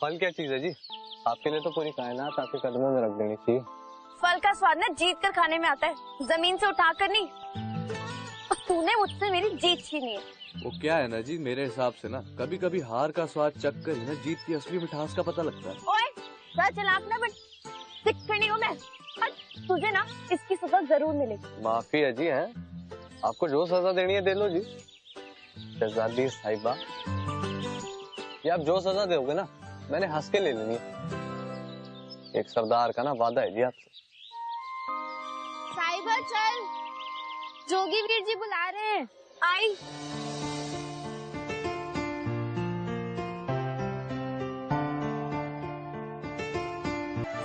फल क्या चीज है जी? आपके लिए तो पूरी कायनात आपके कदमों में रख देनी चाहिए। फल का स्वाद ना जीत कर खाने में आता है, जमीन से उठा कर नहीं। और तूने मुझसे मेरी जीत छीनी है। वो क्या है ना जी, मेरे हिसाब से ना कभी कभी हार का स्वाद चख कर ही ना जीत की असली मिठास का पता लगता है। ओए सर चलाक ना बन, सिक्कड़ी हूँ मैं। और तुझे ना इसकी सजा जरूर मिलेगी। माफी है जी, है आपको जो सजा देनी है दे लो जी। शहजादी साहिबा, ये आप जो सजा दोगे ना मैंने हंस के ले लेनी है। एक सरदार का ना वादा है जी आपसे। साहिबा चल, जोगी वीर जी बुला रहे हैं। आई।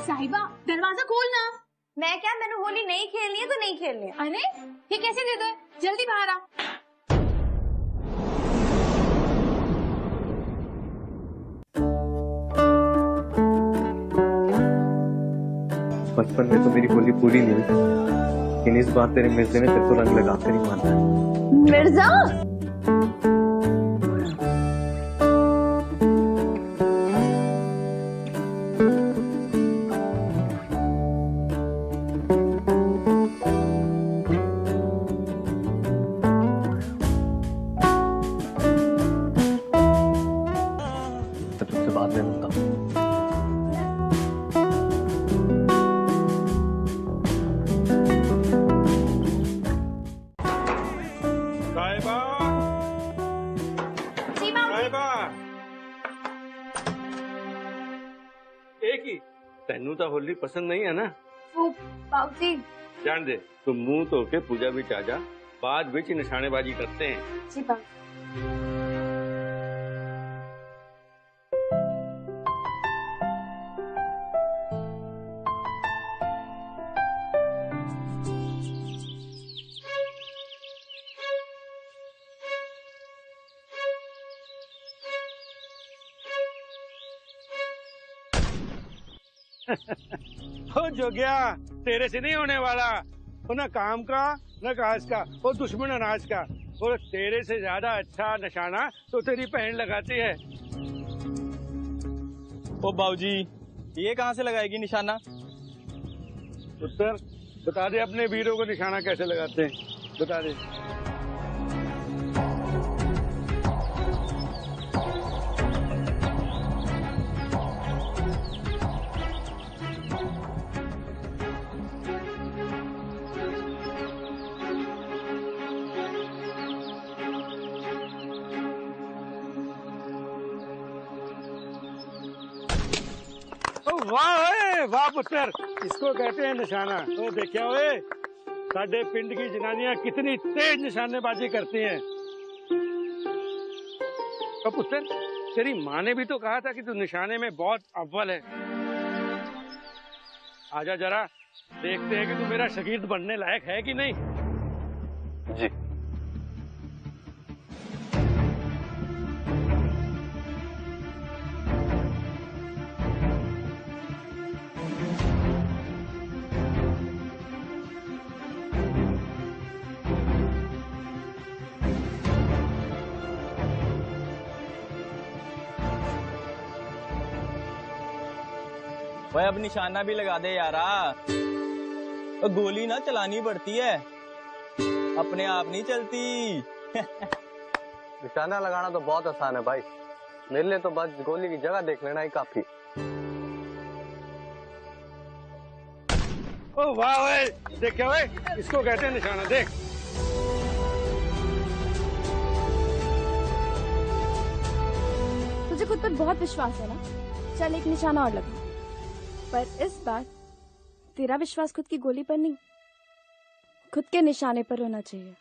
साहिबा दरवाजा खोलना। मैं क्या, मैंने होली नहीं खेलनी है तो नहीं खेलनी है। अरे ये कैसे दे दो, जल्दी बाहर आ। बचपन में तो मेरी होली पूरी नहीं हुई, लेकिन इस बार तेरे मिर्जे ने तेरे को रंग लगा कर ही माना है। मिर्जा तुझसे बात में मिलता हूँ। तेनू तो होली पसंद नहीं है ना? बाबूजी जान दे, तू मुंह धो के पूजा भी आ जा, बाद विच निशानेबाजी करते हैं। जी बाबू। हो जो गया, तेरे से नहीं होने वाला। वो ना काम का न काज का, वो दुश्मन अनाज का। और तेरे से ज्यादा अच्छा निशाना तो तेरी बहन लगाती है। ओ बाबूजी, ये कहाँ से लगाएगी निशाना? उत्तर बता दे, अपने वीरों को निशाना कैसे लगाते हैं, बता दे। वाह वाह पुत्र, इसको कहते हैं निशाना। तो देखिए ओए, साडे पिंड की जनानियां कितनी तेज निशानेबाजी करती हैं। तो पुत्र, तेरी माँ ने भी तो कहा था कि तू निशाने में बहुत अव्वल है। आजा जरा देखते हैं कि तू मेरा शागिर्द बनने लायक है कि नहीं। जी भाई अब निशाना भी लगा दे यारा। गोली ना चलानी पड़ती है, अपने आप नहीं चलती। निशाना लगाना तो बहुत आसान है भाई, मेरे लिए तो बस गोली की जगह देख लेना ही काफी। ओ वाह ओए, देखिए ओए, इसको कहते हैं निशाना। देख तुझे खुद पर बहुत विश्वास है ना, चल एक निशाना और लगा। पर इस बार तेरा विश्वास खुद की गोली पर नहीं, खुद के निशाने पर होना चाहिए।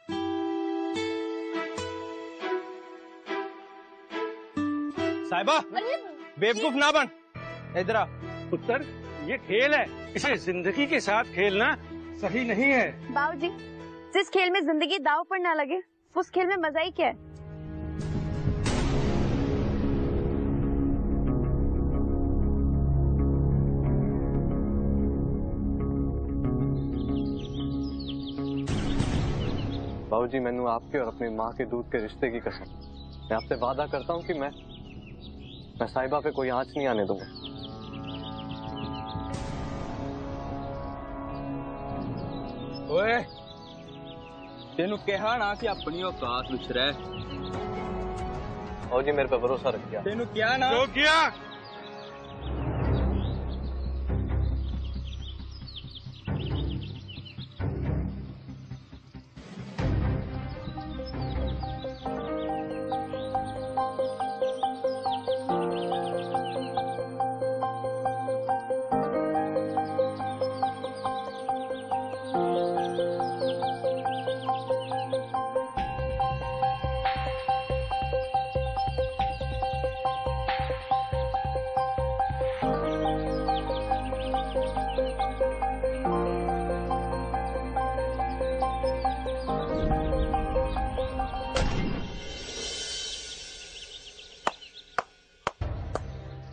साहिबा बेवकूफ ना बन, इधर आ। पुत्र, ये खेल है, इसे जिंदगी के साथ खेलना सही नहीं है। बाबूजी, जिस खेल में जिंदगी दाव पर ना लगे उस खेल में मजा ही क्या है। बाबूजी, मैंने आपके और अपनी माँ के दूध के रिश्ते की कसम, मैं आपसे वादा करता हूँ कि मैं मैं साहिबा पे कोई आंच नहीं आने दूंगा। ओए तेनू कहा ना कि अपनी औकात विच रह। और जी मेरे पे भरोसा रख गया। तेनू क्या ना जो किया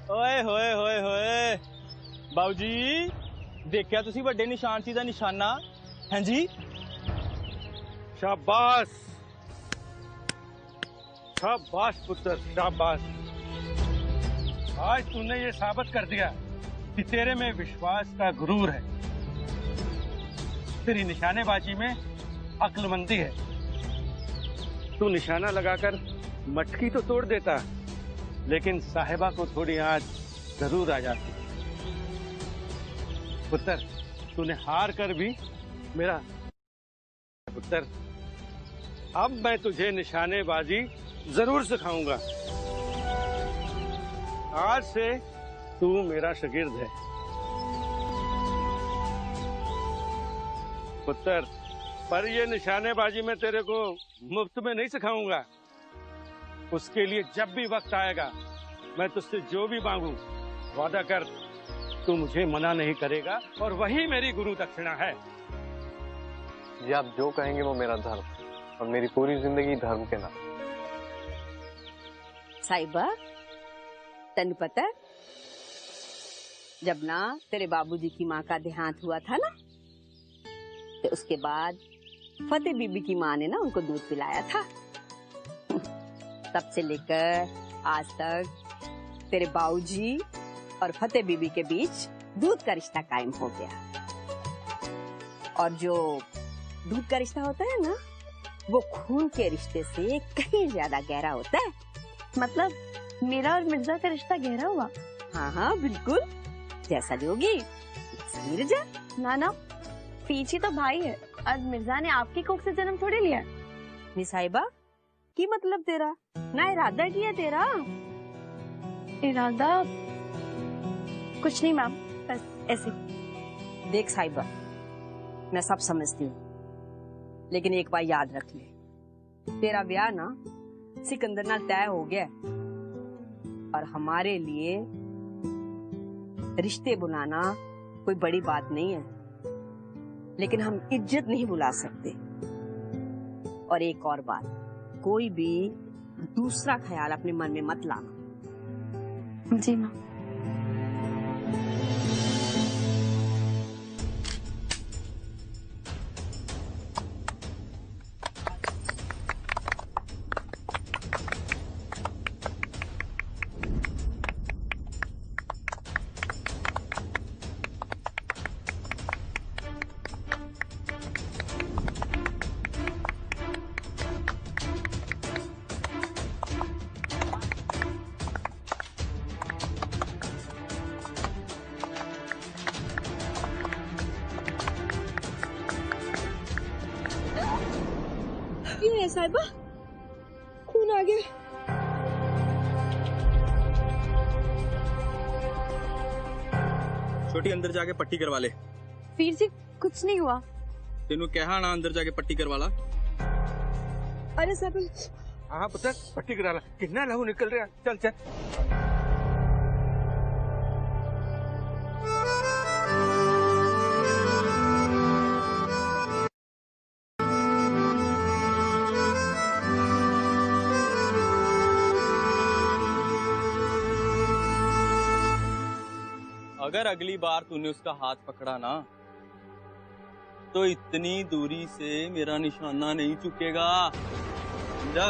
ओए होए होए होए बाबू जी देखिया तुसी बड़े निशानची दा निशाना हैं जी। शाबाश शाबाश पुत्र शाबाश। आज तूने ये साबित कर दिया कि तेरे में विश्वास का गुरूर है, तेरी निशानेबाजी में अक्लमंदी है। तू निशाना लगाकर मटकी तो तोड़ देता, लेकिन साहिबा को थोड़ी आंच जरूर आ जाती। पुत्र तूने हार कर भी मेरा पुत्र, अब मैं तुझे निशानेबाजी जरूर सिखाऊंगा। आज से तू मेरा शागिर्द है पुत्र, पर ये निशानेबाजी मैं तेरे को मुफ्त में नहीं सिखाऊंगा। उसके लिए जब भी वक्त आएगा मैं तुझसे जो भी मांगू वादा कर तू मुझे मना नहीं करेगा, और वही मेरी गुरु दक्षिणा है। जी आप जो कहेंगे वो मेरा धर्म, और मेरी पूरी जिंदगी धर्म के नाम। साहिबा तेन पता है जब ना तेरे बाबूजी की माँ का देहांत हुआ था ना, तो उसके बाद फतेह बीबी की माँ ने ना उनको दूध पिलाया था। तब से लेकर आज तक तेरे बाबूजी और फतेह बीबी के बीच दूध का रिश्ता कायम हो गया। और जो दूध का रिश्ता होता है ना, वो खून के रिश्ते से कहीं ज्यादा गहरा होता है। मतलब मेरा और मिर्जा का रिश्ता गहरा हुआ? हाँ हाँ बिल्कुल, जैसा जोगी मिर्जा। ना ना, पीछे तो भाई है। आज मिर्जा ने आपकी कोख से जन्म थोड़ी लिया। साहिबा की मतलब तेरा ना इरादा किया तेरा? इरादा कुछ नहीं मैम, बस ऐसे। देख साहिबा मैं सब समझती हूँ, लेकिन एक बार याद रख ले, तेरा ब्याह ना सिकंदर नाल तय हो गया, और हमारे लिए रिश्ते बुलाना कोई बड़ी बात नहीं है, लेकिन हम इज्जत नहीं बुला सकते। और एक और बात, कोई भी दूसरा ख्याल अपने मन में मत लाना। जी माँ। साहिबा खून आ गया। छोटी अंदर जाके पट्टी करवा ले। वीर जी कुछ नहीं हुआ। तेनू कहा ना अंदर जाके पट्टी करवा ला। अरे साहिबा हाँ पुत्र पट्टी करा ला, कितना लहू निकल रहा। चल चल। अगर अगली बार तूने उसका हाथ पकड़ा ना, तो इतनी दूरी से मेरा निशाना नहीं चुकेगा, समझा?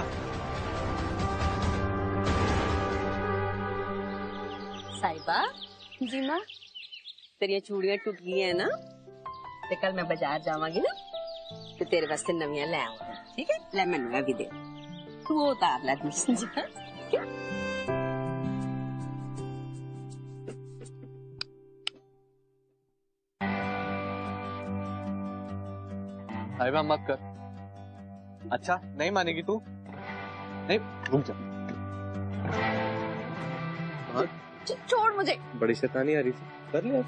साहिबा, जी माँ। तेरी ये चूड़ियां टूट गई है ना, तो कल मैं बाजार जावांगी ना तो तेरे वास्ते नवियां ले आऊंगी, ठीक है? ले मैनू भी दे, तू वो उतार ले जी। साहिबा मत कर। अच्छा नहीं मानेगी तू? नहीं, रुक जा। छोड़ मुझे। बड़ी शैतानी आ रही थी, कर लिया।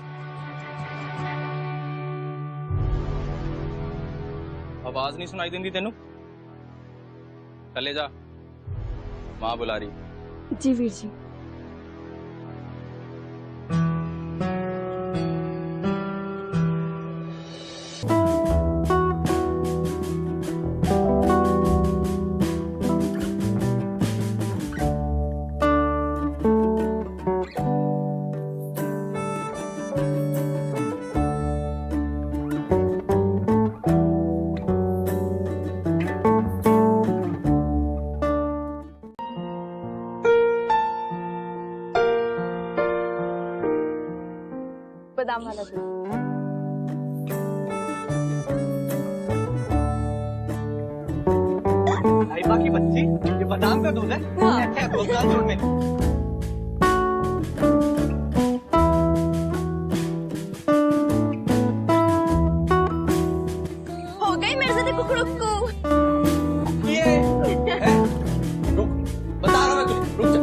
आवाज नहीं सुनाई देती तेनू? चले जा, माँ बुला रही। जी वीर जी। बादाम वाला दूध। साहिबा की बच्ची, ये बादाम का दूध है? ऐसे भोकाल दूध में। हो गई मेरे साथ कुकड़ुक्कू। रुक, बता रहा मैं तुझे, रुक जा।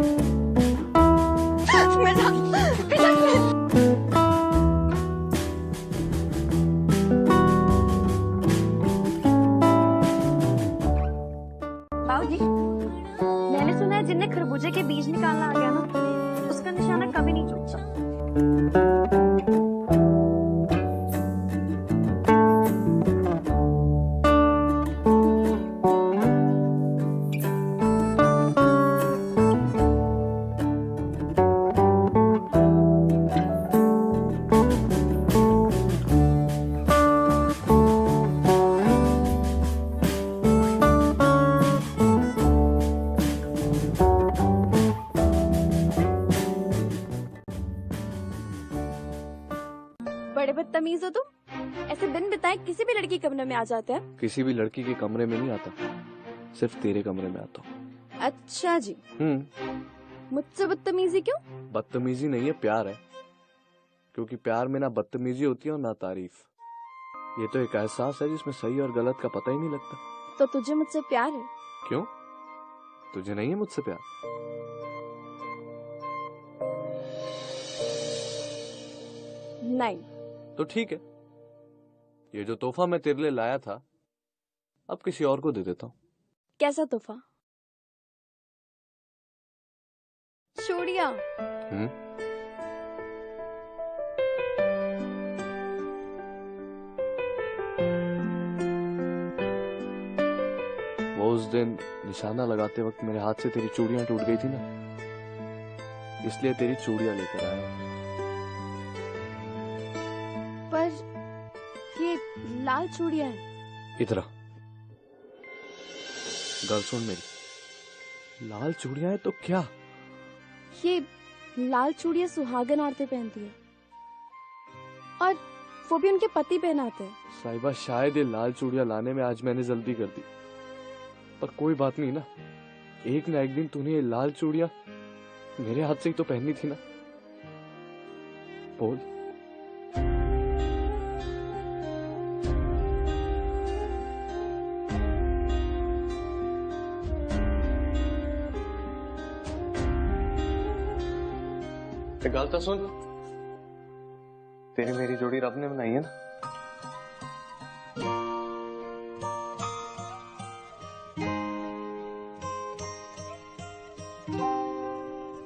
बाबूजी, मैंने सुना है जिन्हें खरबूजे के बीज निकालना आ गया ना, उसका निशाना कभी नहीं छूटता। बड़े बदतमीज हो तुम, ऐसे बिन बिताए किसी भी लड़की के कमरे में आ जाते हैं। किसी भी लड़की के कमरे में नहीं आता, सिर्फ तेरे कमरे में आता हूँ। अच्छा जी। मुझसे बदतमीजी क्यों? बदतमीजी नहीं है, प्यार है। क्योंकि प्यार में ना बदतमीजी होती है और ना तारीफ। ये तो एक एहसास है जिसमें सही और गलत का पता ही नहीं लगता। तो तुझे मुझसे प्यार है? क्यों, तुझे नहीं है मुझसे प्यार? नहीं। तो ठीक है, ये जो तोहफा मैं तेरे लिए लाया था अब किसी और को दे देता हूँ। कैसा तोहफा? चूड़ियां? वो उस दिन निशाना लगाते वक्त मेरे हाथ से तेरी चूड़ियां टूट गई थी ना, इसलिए तेरी चूड़ियां लेकर आया। पर ये लाल चूड़ियां हैं। इधर आ, गल सुन मेरी, लाल चूड़ियां हैं तो क्या? ये लाल चूड़ियां सुहागन औरतें पहनती है और वो भी उनके पति पहनाते हैं। साहिबा, शायद ये लाल चूड़ियां लाने में आज मैंने जल्दी कर दी, पर कोई बात नहीं ना, एक दिन तूने ये लाल चूड़ियां मेरे हाथ से ही तो पहननी थी ना। बोल। गल तो सुन, तेरी मेरी जोड़ी रब ने बनाई है ना।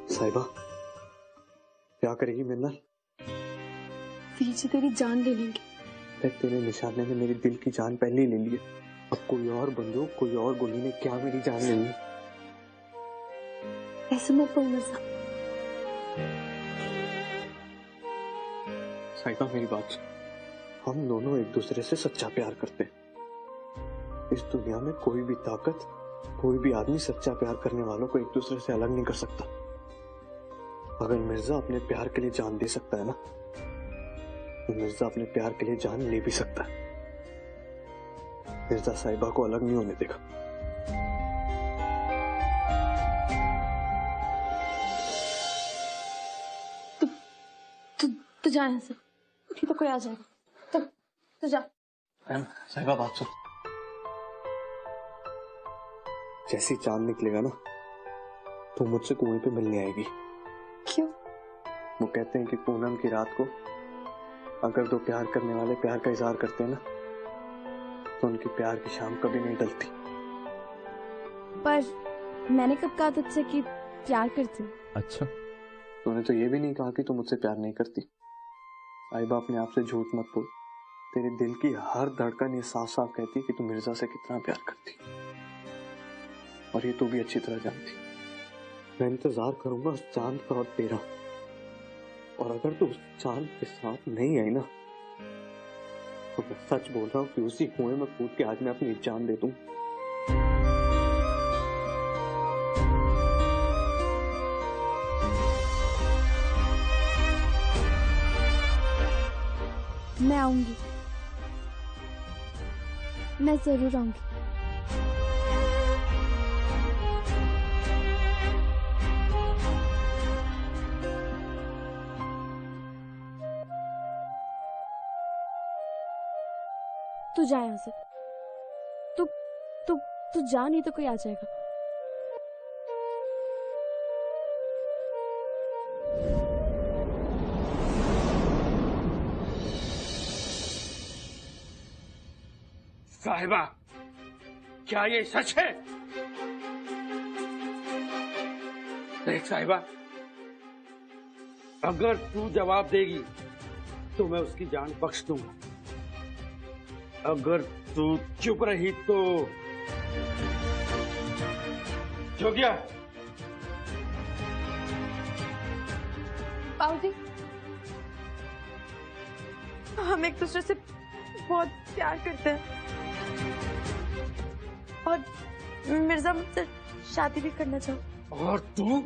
साहिबा, क्या करेगी मेरे नाल? वीर जी तेरी जान ले लेंगे। तेरे निशाने ने मेरी दिल की जान पहले ही ले ली है। अब कोई और बंदूक, कोई और गोली ने क्या मेरी जान ले ली? ऐसे मत बोल मिर्जा। साहिबा मेरी बात सुन, हम दोनों एक दूसरे से सच्चा प्यार करते हैं। इस दुनिया में कोई भी ताकत, कोई भी आदमी सच्चा प्यार करने वालों को एक दूसरे से अलग नहीं कर सकता। अगर मिर्जा अपने प्यार के लिए जान दे सकता है ना, तो मिर्जा अपने प्यार के लिए जान ले भी सकता है। मिर्जा साहिबा को अलग नहीं होने देगा। तू जा यहाँ से, नहीं तो कोई आ जाएगा। तू जा। साहिबा बात सुन, जैसी चांद निकलेगा ना तो मुझसे कुएं पे मिलने आएगी। क्यों? वो कहते हैं कि पूनम की रात को अगर दो प्यार करने वाले प्यार का इजहार करते हैं ना, तो उनकी प्यार की शाम कभी नहीं ढलती। पर मैंने कब कहा तुझसे कि प्यार करती हूँ? अच्छा, तूने तो ये भी नहीं कहा कि तू मुझसे प्यार नहीं करती। साहिबा अपने आप से झूठ मत बोल। तेरे दिल की हर धड़कन ये साफ साफ कहती है कि तू मिर्जा से कितना प्यार करती, और ये तू भी अच्छी तरह जानती। मैं इंतजार करूंगा उस चांद का और तेरा, और अगर तू उस चांद के साथ नहीं आई ना, तो मैं सच बोल रहा हूँ कि उसी कुएं में कूद के आज मैं अपनी जान दे दूं। मैं आऊंगी, मैं जरूर आऊंगी। तू जा यहाँ से, तू तू तू जा, नहीं तो कोई आ जाएगा। साहिबा, क्या ये सच है? देख साहिबा, अगर तू जवाब देगी तो मैं उसकी जान बख्श दूंगा। अगर तू चुप रही तो जो गया। बाबूजी, हम एक दूसरे से बहुत प्यार करते हैं और मिर्जा मुझसे शादी भी करना चाहता। और तू?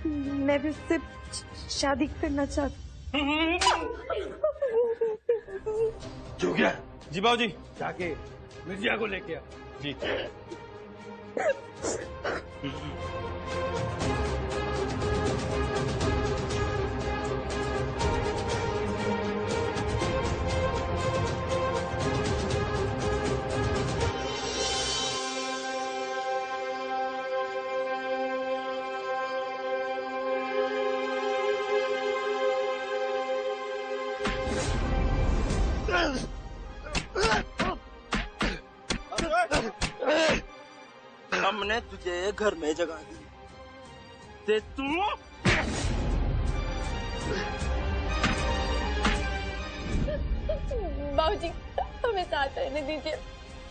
मैं भी उससे शादी करना चाहती। जो गया। जी बाबूजी। जाके मिर्जा को लेके आ। जी। हमने तुझे घर में जगा दी ते तू बाबूजी, हमें साथ रहने दीजिए।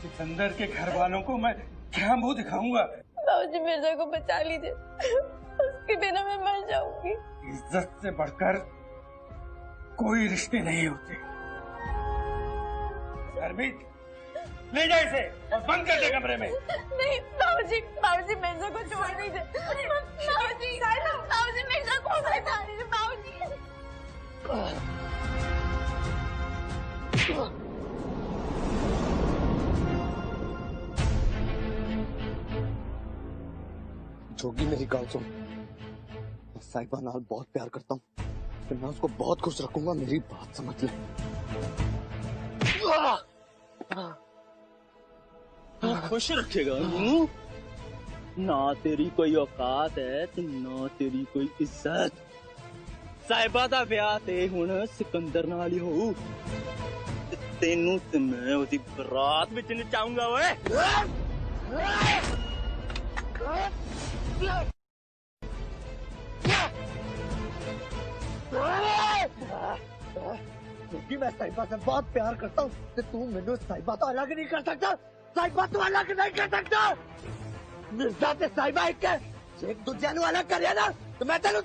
सिकंदर के घर वालों को मैं क्या मुंह दिखाऊंगा? बाबूजी, मिर्जा को बचा लीजिए, उसके बिना मैं मर जाऊंगी। इज्जत से बढ़कर कोई रिश्ते नहीं होते। हरमीत, ले जा इसे और बंद कर दे कमरे में। नहीं बाबूजी, बाबूजी मिर्जा को छोड़ दीजिए। बाबूजी, बाबूजी मिर्जा को बचा दीजिए। बाबूजी, जोगी मेरी गल सुन, मैं साहिबा नाल बहुत प्यार करता हूँ, फिर मैं उसको बहुत खुश रखूंगा। मेरी बात समझ ले। खुश रखेगा ना? तेरी कोई औकात है ते ना तेरी कोई इज्जत। साहिबा दा ब्याह ते हुण सिकंदर नाल ही होऊ ते तेनू ते मैं ओदी बरात विच नचाऊंगा। ओए क्योंकि मैं साहिबा से बहुत प्यार करता हूँ, तो तू मेनू साहिबा तो अलग नहीं कर सकता। साहिबा तो अलग नहीं कर सकता। मिर्जा ते साहिबा एक है, एक दूजे नू अलग करिए ना तो मैं तेनू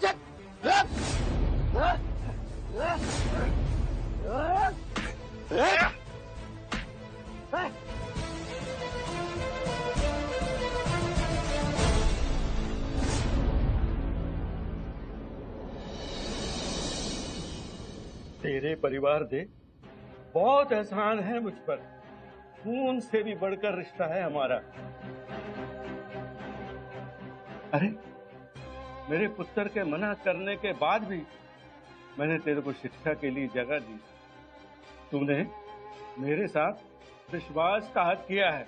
तेरे परिवार दे बहुत एहसान है मुझ पर। खून से भी बढ़कर रिश्ता है हमारा। अरे मेरे पुत्र के मना करने के बाद भी मैंने तेरे को शिक्षा के लिए जगह दी। तूने मेरे साथ विश्वासघात किया है।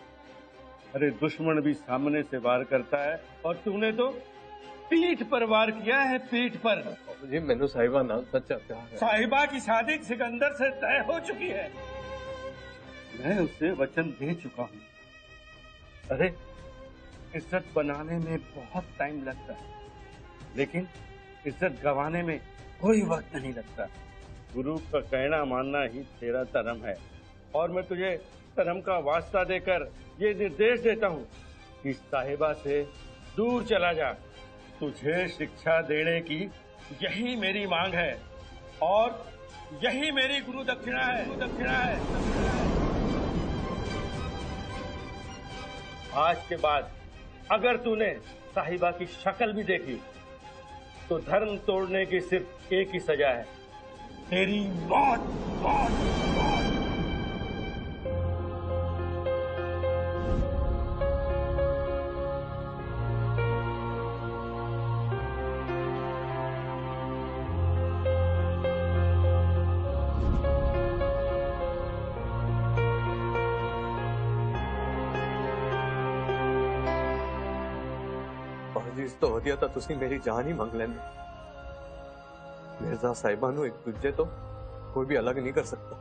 अरे दुश्मन भी सामने से वार करता है और तूने तो पीठ पर वार किया है, पीठ पर। जी मैंने साहिबा नाल सच्चा प्यार है। साहिबा की शादी सिकंदर से तय हो चुकी है। मैं उसे वचन दे चुका हूँ। अरे इज्जत बनाने में बहुत टाइम लगता है, लेकिन इज्जत गंवाने में कोई वक्त नहीं लगता। गुरु का कहना मानना ही तेरा धर्म है, और मैं तुझे धर्म का वास्ता देकर ये निर्देश देता हूँ कि साहिबा से दूर चला जा। तुझे शिक्षा देने की यही मेरी मांग है, और यही मेरी गुरु दक्षिणा है। आज के बाद अगर तूने साहिबा की शक्ल भी देखी तो धर्म तोड़ने की सिर्फ एक ही सजा है, तेरी मौत। अजीज तो होदिया था तुसी मेरी जान ही मंग लेने। मिर्जा साहिबा नू एक दूजे तो कोई भी अलग नहीं कर सकता,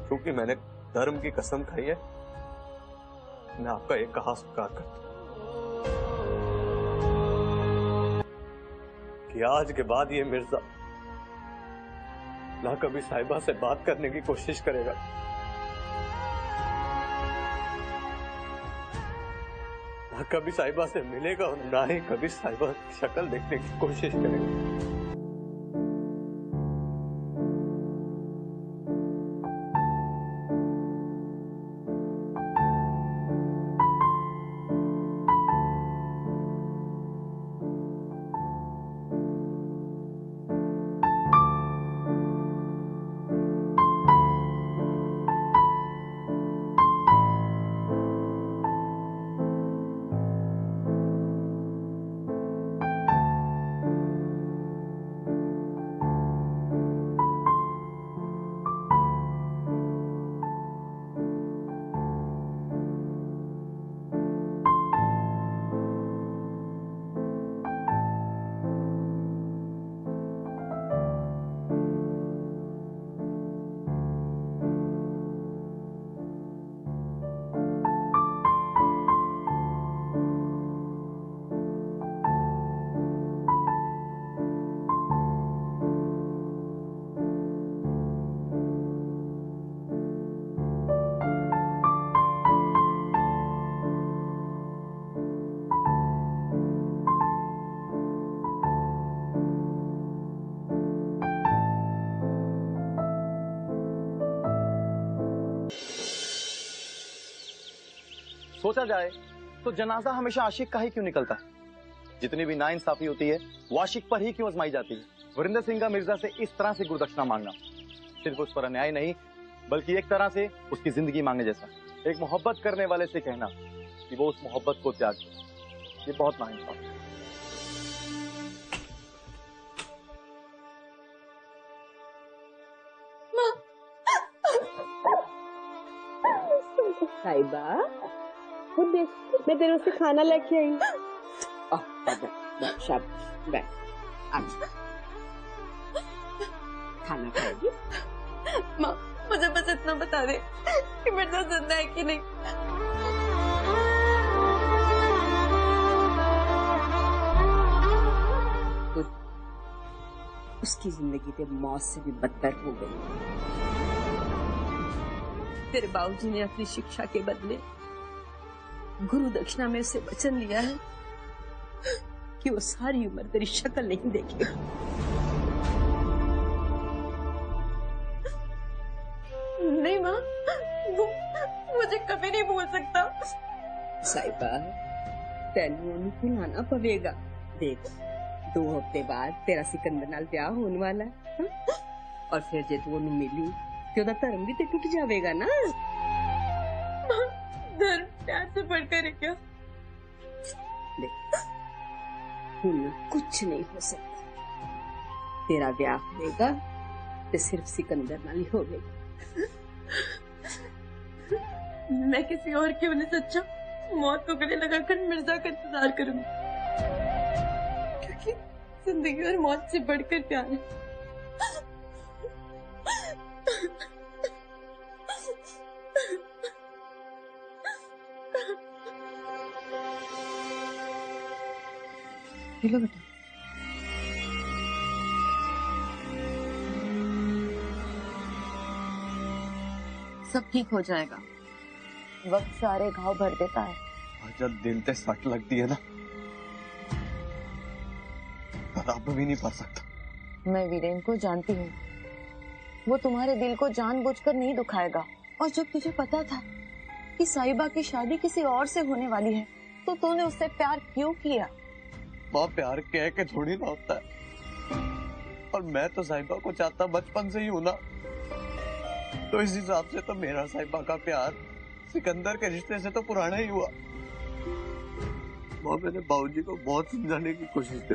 क्योंकि मैंने धर्म की कसम खाई है। मैं आपका एक कहा स्वीकार करता कि आज के बाद ये मिर्जा ना कभी साहिबा से बात करने की कोशिश करेगा, ना कभी साहिबा से मिलेगा, और ना ही कभी साहिबा की शक्ल देखने की कोशिश करेगा। सोचा जाए तो जनाजा हमेशा आशिक का ही क्यों निकलता है? जितनी भी नाइंसाफी होती है वो आशिक पर ही क्यों आजमाई जाती है? वरिंदर सिंह का मिर्जा से इस तरह से गुरुदक्षिणा मांगना सिर्फ उस पर अन्याय नहीं, बल्कि एक तरह से उसकी जिंदगी मांगने जैसा। एक मोहब्बत करने वाले से कहना कि वो उस मोहब्बत को त्याग दे, ये बहुत नाइंसाफ है। साहिबा खुद देख, मैं तेरे से खाना लेके आई। शाबाश, बैठ, खाना खाएगी? माँ मुझे बस इतना बता दे कि मिर्जा जिंदा है कि नहीं। उसकी जिंदगी तो मौत से भी बदतर हो गई। तेरे बाबूजी ने अपनी शिक्षा के बदले गुरु दक्षिणा में उसे वचन लिया है कि वो सारी उम्र तेरी शक्ल नहीं देखेगा। नहीं माँ, वो मुझे कभी नहीं भूल सकता। साहिबा तेनू उन्हें भुलाना पवेगा। देख 2 हफ्ते बाद तेरा सिकंदर नाल ब्याह होने वाला है। और फिर जे तू ओनू मिली ते ओदा धर्म भी ते टूट जाएगा ना। धर्म प्यार से बढ़कर है क्या? देख हुन कुछ नहीं हो सकता, तेरा ब्याह होगा ते सिर्फ सिकंदर नाल ही होगा। मैं किसी और के होने से अच्छा मौत को गले लगाकर मिर्जा का इंतजार करूंगी, क्योंकि जिंदगी और मौत से बढ़कर प्यार है। लो बेटा, सब ठीक हो जाएगा, वक्त सारे घाव भर देता है। जब दिल पे सट लगती है ना, रब भी नहीं पा सकता। मैं वीरेन को जानती हूँ, वो तुम्हारे दिल को जानबूझकर नहीं दुखाएगा। और जब तुझे पता था कि साहिबा की शादी किसी और से होने वाली है, तो तूने उससे प्यार क्यों किया? माँ, प्यार कह के थोड़ी ना होता है। और मैं तो साहिबा को चाहता बचपन से ही हूं ना, तो इस हिसाब से तो मेरा साहिबा का प्यार सिकंदर के रिश्ते से तो पुराना ही हुआ। माँ, मैंने बाबूजी को बहुत समझाने की कोशिश की,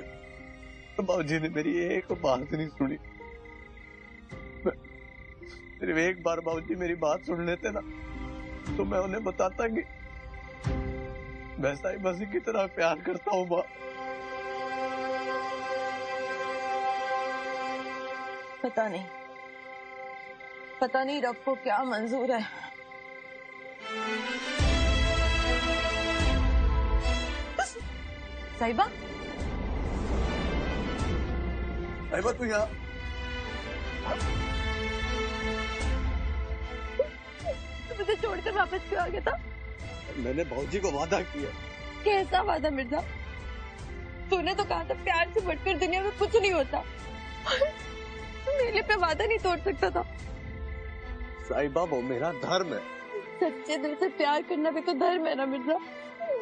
तो बाबूजी ने मेरी एक बात नहीं सुनी। सिर्फ एक बार बाबूजी मेरी बात सुन लेते ना, तो मैं उन्हें बताता कि मैं साहिबा से की तरह प्यार करता हूँ। माँ, पता नहीं रब को क्या मंजूर है। साहिबा, साहिबा तू यहाँ? तू मुझे छोड़कर वापस क्यों आ गया था? मैंने बाबूजी को वादा किया। कैसा वादा मिर्जा? तूने तो कहा था प्यार से बढ़कर दुनिया में कुछ नहीं होता। मेरे पे वादा नहीं तोड़ सकता था। साहिबा, वो मेरा धर्म है। सच्चे दिल से प्यार करना भी तो धर्म है ना मिर्जा।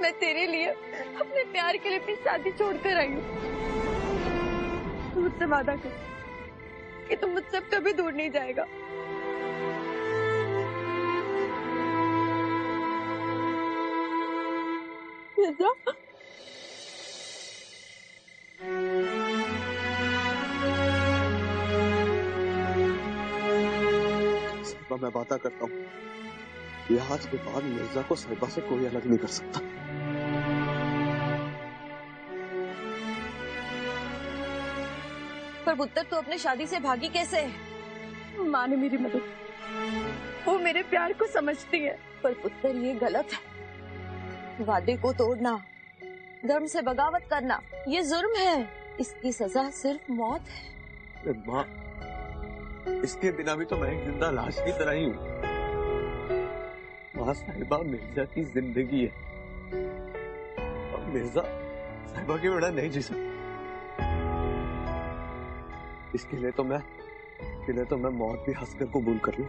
मैं तेरे लिए अपने प्यार के लिए अपनी शादी छोड़कर आई हूँ। मुझसे वादा कर कि तुम मुझसे कभी दूर नहीं जाएगा। मिर्जा, मैं वादा करता हूँ कि आज के बाद मिर्जा को साहिबा से कोई अलग नहीं कर सकता। पर पुत्र तू अपने शादी से भागी कैसे? माँ ने मेरी मदद, वो मेरे प्यार को समझती है। पर पुत्र ये गलत है। वादे को तोड़ना, धर्म से बगावत करना, ये जुर्म है। इसकी सजा सिर्फ मौत है। माँ, इसके बिना भी तो मैं एक जिंदा लाश की तरह ही हूँ। माँ, साहिबा मिर्जा की जिंदगी है, और मिर्जा साहिबा के बिना नहीं जी सकता। इसके लिए तो मैं मौत भी हंसकर कबूल कर लूं।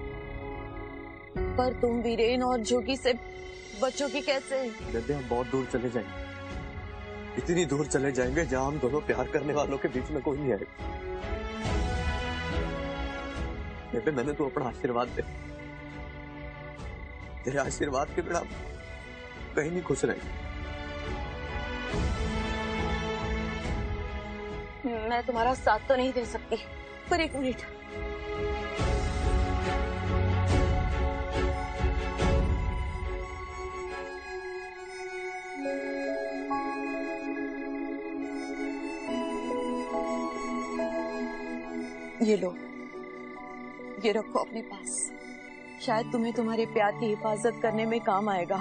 पर तुम वीरेन और जोगी से बचोगी कैसे? बेबे, हम बहुत दूर चले जाएंगे, इतनी दूर चले जाएंगे जहाँ हम दोनों प्यार करने वालों के बीच में कोई नहीं आएगा। बेबे, मैंने तो अपना आशीर्वाद दे, तेरे आशीर्वाद के बिना कहीं नहीं खुश रहे। मैं तुम्हारा साथ तो नहीं दे सकती, पर एक मिनट। ये लो, ये रखो अपने पास। शायद तुम्हें तुम्हारे प्यार की हिफाजत करने में काम आएगा।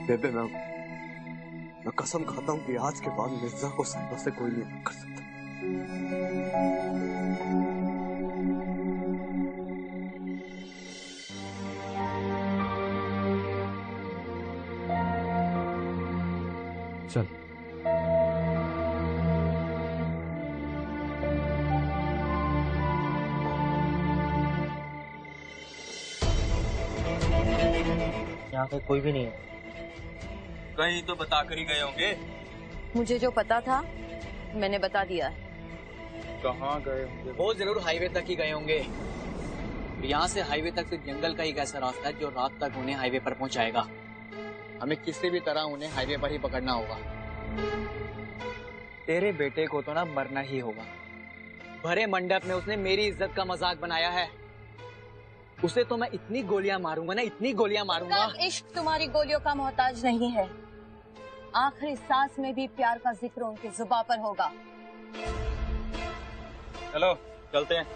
बेबे, मैं कसम खाता हूँ कि आज के बाद मिर्जा को साहिबा से कोई नहीं कर सकता। चल। यहाँ पे कोई भी नहीं है। कहीं तो बता कर ही गए होंगे। मुझे जो पता था मैंने बता दिया है। कहाँ गए होंगे? वो जरूर हाईवे तक ही गए होंगे। यहाँ से हाईवे तक तो जंगल का ही एक ऐसा रास्ता है जो रात तक उन्हें हाईवे पर पहुंचाएगा। हमें किसी भी तरह उन्हें हाईवे पर ही पकड़ना होगा। तेरे बेटे को तो ना मरना ही होगा। भरे मंडप में उसने मेरी इज्जत का मजाक बनाया है। उसे तो मैं इतनी गोलियां मारूंगा ना, इतनी गोलियां मारूंगा। इश्क तुम्हारी गोलियों का मोहताज नहीं है। आखिरी सांस में भी प्यार का जिक्र उनकी जुबान पर होगा। चलो चलते हैं।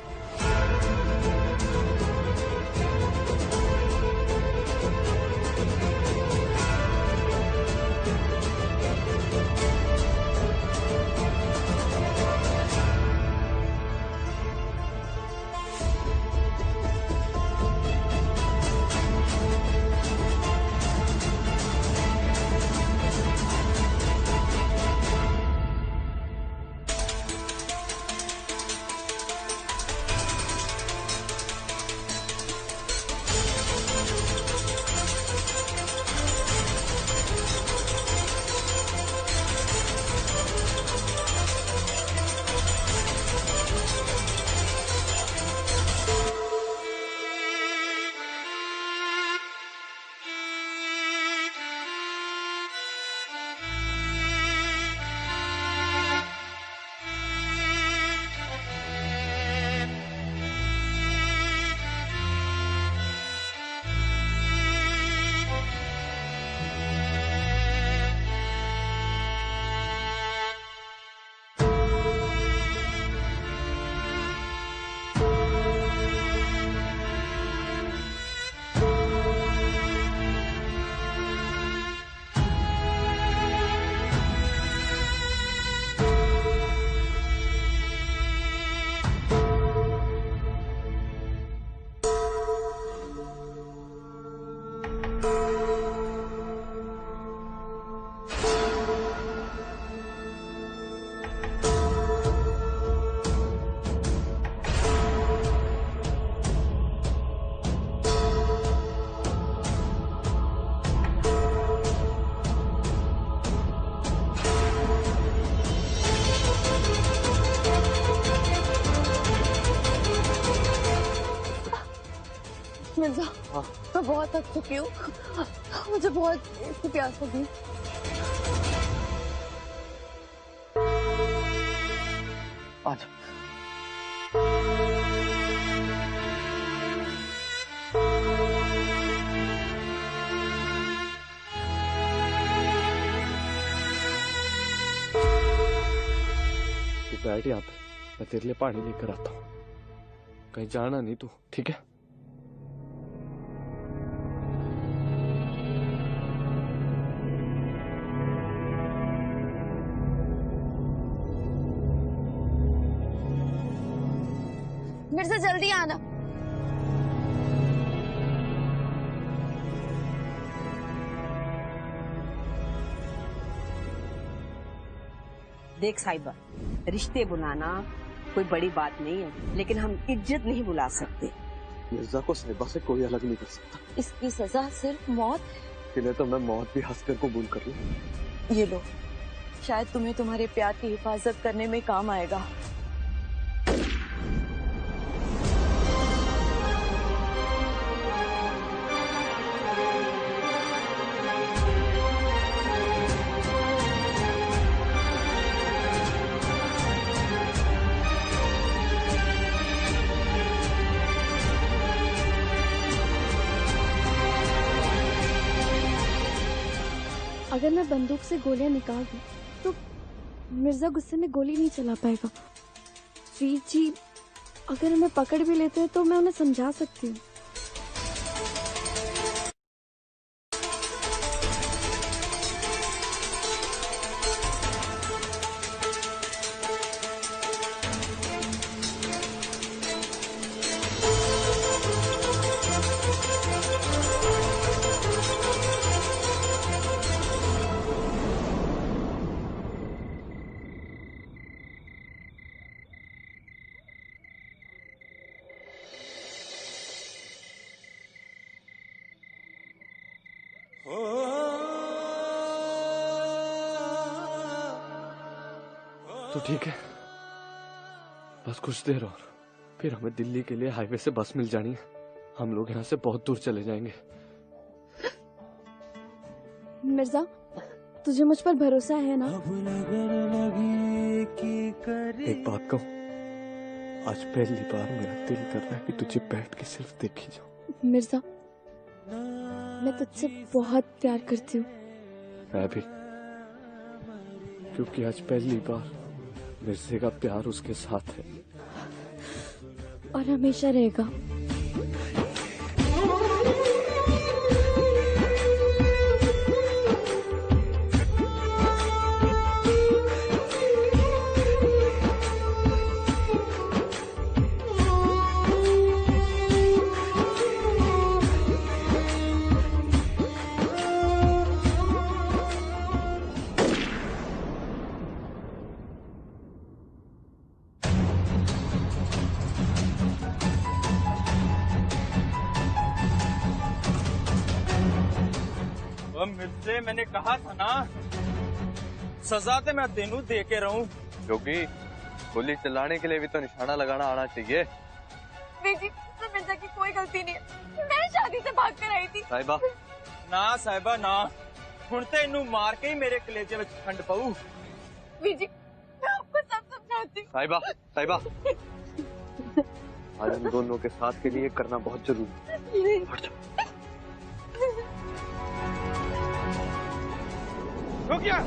मिर्जा, मैं बहुत थक चुकी हूँ। मुझे बहुत इसकी प्यास लगी। आजा। तू बैठ यहाँ पे, मैं तेरे लिए पानी लेकर आता हूँ। कहीं जाना नहीं तू, ठीक है? मिर्जा जल्दी आना। देख साहिबा, रिश्ते बुलाना कोई बड़ी बात नहीं है, लेकिन हम इज्जत नहीं बुला सकते। मिर्जा को साहिबा से कोई अलग नहीं कर सकता। इसकी सजा सिर्फ मौत है। इन्हें तो मैं मौत भी हंसकर कबूल कर लूं। ये लो, शायद तुम्हें तुम्हारे प्यार की हिफाजत करने में काम आएगा। अगर मैं बंदूक से गोलियां निकाल दूं तो मिर्जा गुस्से में गोली नहीं चला पाएगा। वीर जी अगर हमें पकड़ भी लेते हैं तो मैं उन्हें समझा सकती हूँ। तो ठीक है, बस कुछ देर और फिर हमें दिल्ली के लिए हाईवे से बस मिल जानी है। हम लोग यहाँ से बहुत दूर चले जाएंगे। मिर्जा, तुझे मुझ पर भरोसा है ना? एक बात कहूँ, आज पहली बार मेरा दिल कर रहा है कि तुझे बैठ के सिर्फ देखी जाऊं। मिर्जा, मैं तुझसे बहुत प्यार करती हूँ। मैं भी, क्योंकि आज पहली बार मिर्जे का प्यार उसके साथ है और हमेशा रहेगा। मिर्जे, मैंने कहा था ना, सजा तो मैं तेनू दे के रहूं। क्योंकि गोली चलाने के लिए भी तो निशाना लगाना आना चाहिए। बेटी, मिर्जा की कोई गलती नहीं है। मैं शादी से भाग कर आई थी। साहिबा, ना साहिबा ना, हुण ते इनू मार के ही मेरे कलेजे विच खंड पाऊ। बीजी, मैं आपको सब समझाती हूँ। साहिबा, साहिबा, आज हम दोनों के साथ के लिए करना बहुत जरूरी है। रुकिया।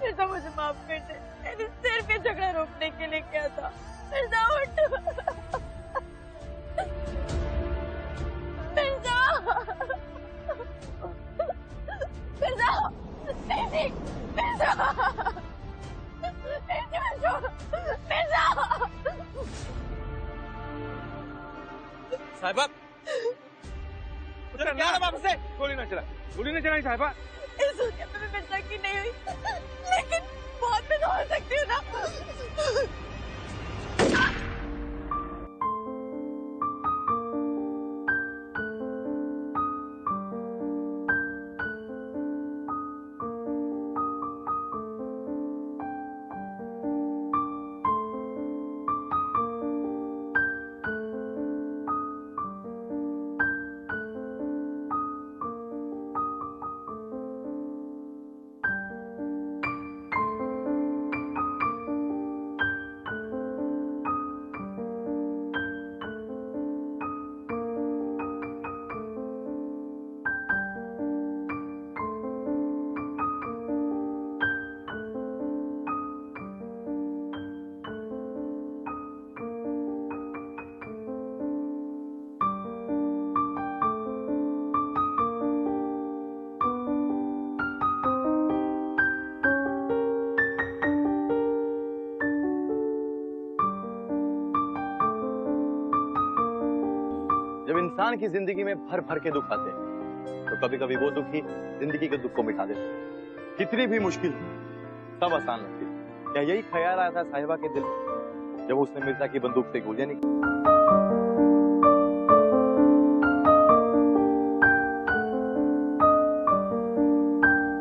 मिर्जा, मुझे माफ कर दे। मैंने सिर्फ ये झगड़ा रोकने के लिए किया था। मिर्जा, उठ। मिर्जा, मिर्जा, बेटी, मिर्जा, बेटी, मिर्जा। साहिबा, उधर क्या है वापस से? गोली ना चला, गोली ना चलाई साहिबा। इस दुनिया में मिर्जा की नहीं हुई, लेकिन बहुत मैं तो हो सकती हूँ ना। जब इंसान की जिंदगी में भर भर के दुख आते हैं तो कभी कभी वो दुख ही जिंदगी के दुख को मिटा देते हैं। कितनी भी मुश्किल हो, सब आसान लगती है। क्या यही ख्याल आया था साहिबा के दिल में जब उसने मिर्जा की बंदूक से गोलियां निकाली?